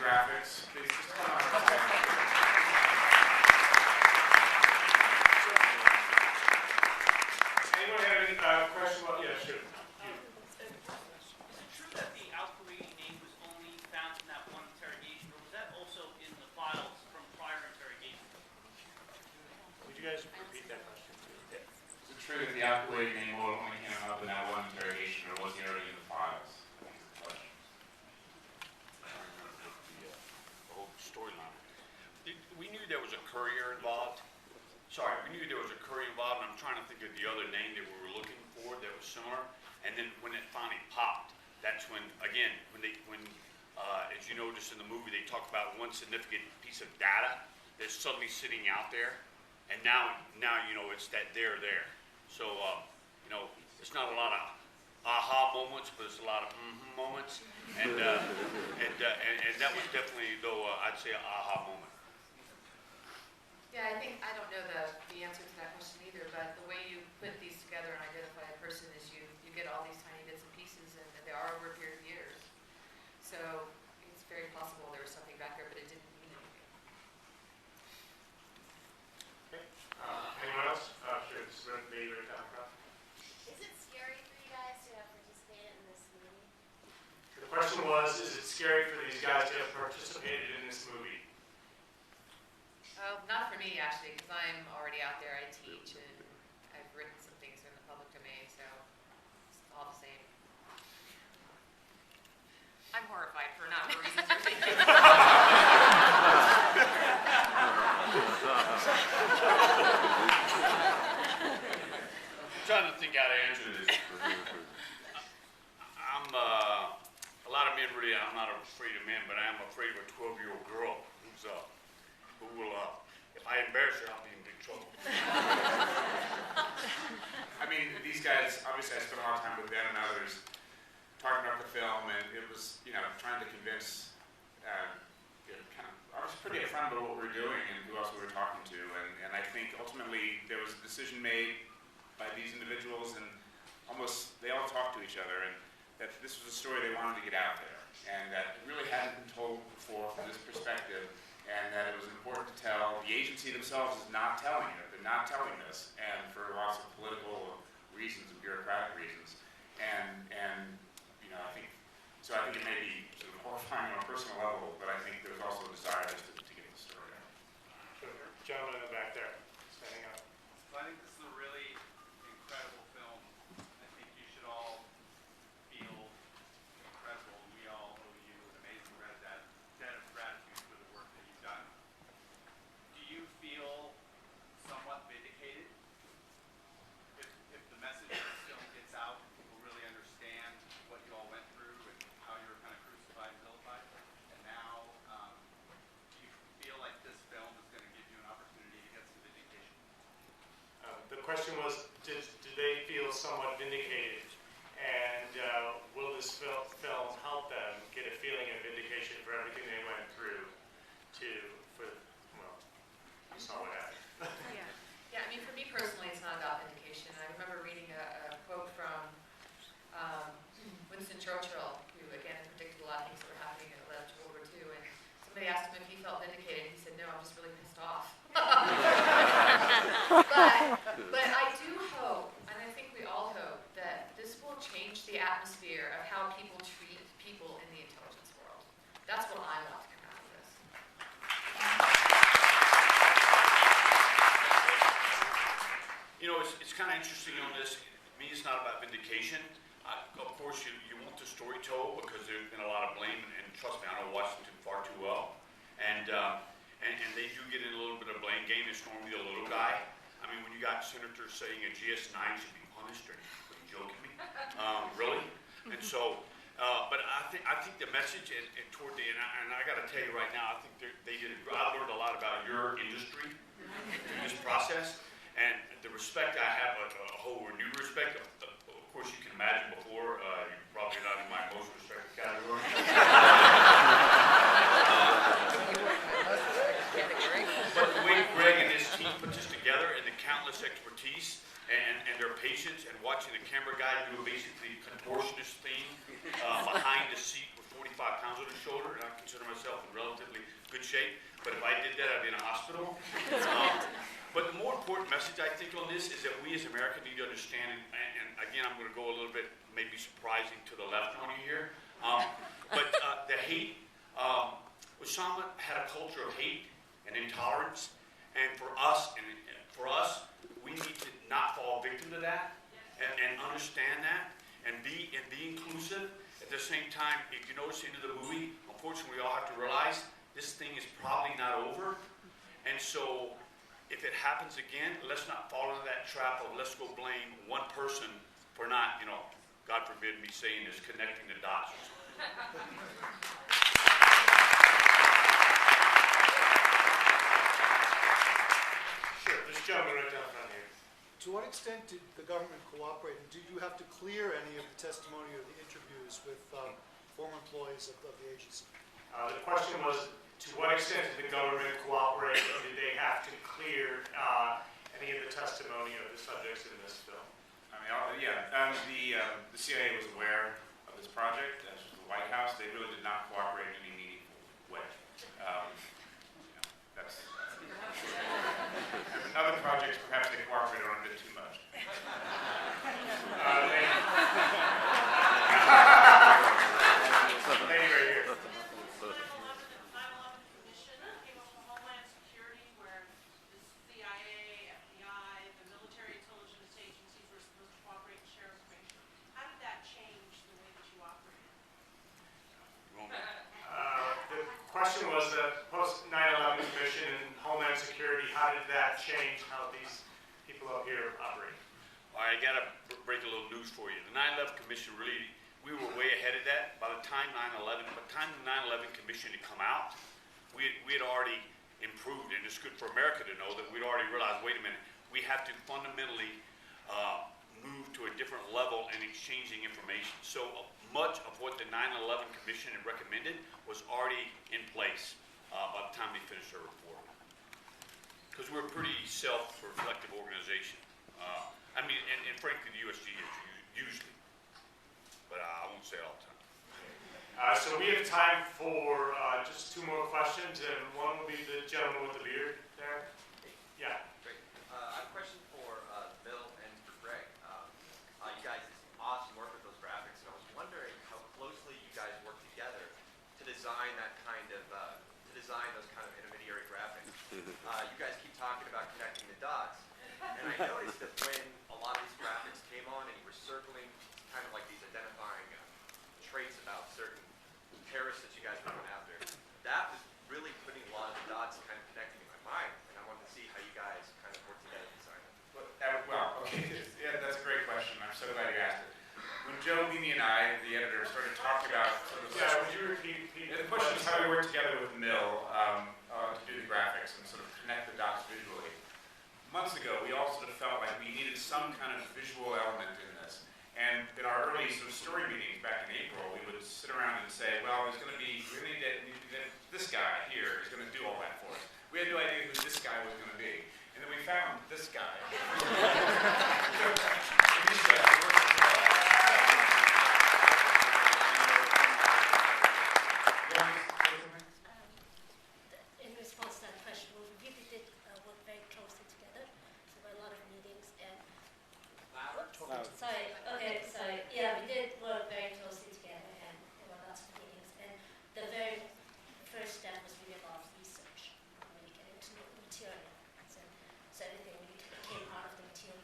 graphics. Please just come on. Anyone have any question about? Yeah, sure. Is it true that the outquery name was only found in that one interrogation, or was that also in the files from prior interrogations? Would you guys repeat that question? Is it true that the outquery name only came up in that one interrogation, or was he already in the files? Storyline. We knew there was a courier involved. Sorry, we knew there was a courier involved, and I'm trying to think of the other name that we were looking for that was similar. And then when it finally popped, that's when, again, as you notice in the movie, they talk about one significant piece of data that's suddenly sitting out there, and now you know it's that they're there. So you know, it's not a lot of aha moments, but it's a lot of moments, and that was definitely, though, I'd say an aha moment. Yeah, I don't know the answer to that question either, but the way you put these together and identify a person is you get all these tiny bits and pieces, and they are over a period of years. So it's very possible there was something back there, but it didn't mean anything. Okay. Anyone else? Sure, this is maybe we're talking about. Is it scary for you guys to have participated in this movie? The question was, is it scary for these guys to have participated in this movie? Not for me, actually, because I'm already out there. I teach, and I've written some things in the public domain, so it's all the same. I'm horrified for not the reasons you're thinking. I'm trying to think how to answer this. A lot of men really, I'm not afraid of men, but I am afraid of a 12-year-old girl who will, if I embarrass her, I'll be in big trouble. I mean, these guys, obviously I spent a lot of time with Ben and others talking about the film, and it was, you know, trying to convince, I was pretty upfront about what we were doing and who else we were talking to, and I think ultimately there was a decision made by these individuals, and almost, they all talked to each other, and that this was a story they wanted to get out there, and that it really hadn't been told before from this perspective, and that it was important to tell. The agency themselves is not telling it. They're not telling this, and for lots of political reasons and bureaucratic reasons. And you know, I think it may be sort of horrifying on a personal level, but I think there's also a desire just to get the story out. Gentleman in the back there, standing up. I think this is a really incredible film. I think you should all feel incredible. We all owe you an amazing debt of gratitude for the work that you've done. Do you feel somewhat vindicated if the message of this film gets out and people really understand what you all went through and how you were kind of crucified and vilified? And now, do you feel like this film is going to give you an opportunity to get some vindication? The question was, did they feel somewhat vindicated? And will this film help them get a feeling of vindication for everything they went through well, you saw what happened. Yeah, I mean, for me personally, it's not about vindication. I remember reading a quote from Winston Churchill, who, again, predicted a lot of things that were happening that led up to World War II, and somebody asked him if he felt vindicated. He said, no, I'm just really pissed off. But I do hope, and I think we all hope, that this will change the atmosphere of how people treat people in the intelligence world. That's what I want to come out of this. You know, it's kind of interesting on this. To me, it's not about vindication. Of course, you want the story told because there's been a lot of blame, and trust me, I know Washington far too well. And they do get in a little bit of blame game. It's normally the little guy. I mean, when you got senators saying a GS-9 should be punished, are you joking me? Really? And so, but I think the message and toward the and I got to tell you right now, I think they did. I learned a lot about your industry through this process, and the respect I have, a whole renewed respect. Of course, you can imagine before, you're probably not in my most respected category. But the way Greg and his team put this together, and the countless expertise and their patience, and watching the camera guy do a basically contortionist thing behind the seat with 45 pounds on his shoulder, and I consider myself in relative good shape, but if I did that, I'd be in a hospital. But the more important message I think on this is that we as Americans need to understand, and again, I'm going to go a little bit maybe surprising to the left on you here, but the hate, Osama had a culture of hate and intolerance, and for us, we need to not fall victim to that, and understand that, and be inclusive. At the same time, if you notice into the movie, unfortunately, we all have to realize this thing is probably not over, and so if it happens again, let's not fall into that trap of let's go blame one person for not, God forbid me saying this, connecting the dots. Sure, this gentleman right down front here. To what extent did the government cooperate, and did you have to clear any of the testimony or the interviews with former employees of the agency? The question was, to what extent did the government cooperate, and did they have to clear any of the testimony of the subjects in this film? I mean, the CIA was aware of this project, as was the White House. They really did not cooperate in any meaningful way. That's and other projects, perhaps they cooperated on a bit too much. Lady right here. The question was the post 9/11 Commission and Homeland Security. How did that change how these people up here operate? Well, I got to break a little news for you. The 9/11 Commission really, we were way ahead of that. By the time the 9/11 Commission had come out, we had already improved, and it's good for America to know that we'd already realized, wait a minute, we have to fundamentally move to a different level in exchanging information. So much of what the 9/11 Commission had recommended was already in place by the time they finished their report. Because we're a pretty self-reflective organization. And frankly, the USG is usually, but I won't say it all the time. So we have time for just two more questions, and one will be the gentleman with the beard there. Yeah. Great. I have a question for Bill and for Greg. You guys, it's awesome work with those graphics, and I was wondering how closely you guys work together to design those kind of intermediary graphics. You guys keep talking about connecting the dots, and I noticed that when a lot of these graphics came on and you were circling kind of like these identifying traits about certain terrorists that you guys were going after, that was really putting a lot of the dots kind of connecting in my mind, and I wanted to see how you guys kind of work together to design it. Well, okay, yeah, that's a great question. I'm so glad you asked it. When Joe, Mimi, and I, the editor, started talking about sort of Would you repeat? the question is how we work together with Mill to do the graphics and sort of connect the dots visually. Months ago, we all sort of felt like we needed some kind of visual element in this. And in our early sort of story meetings back in April, we would sit around and say, well, we need to get this guy here is going to do all that for us. We had no idea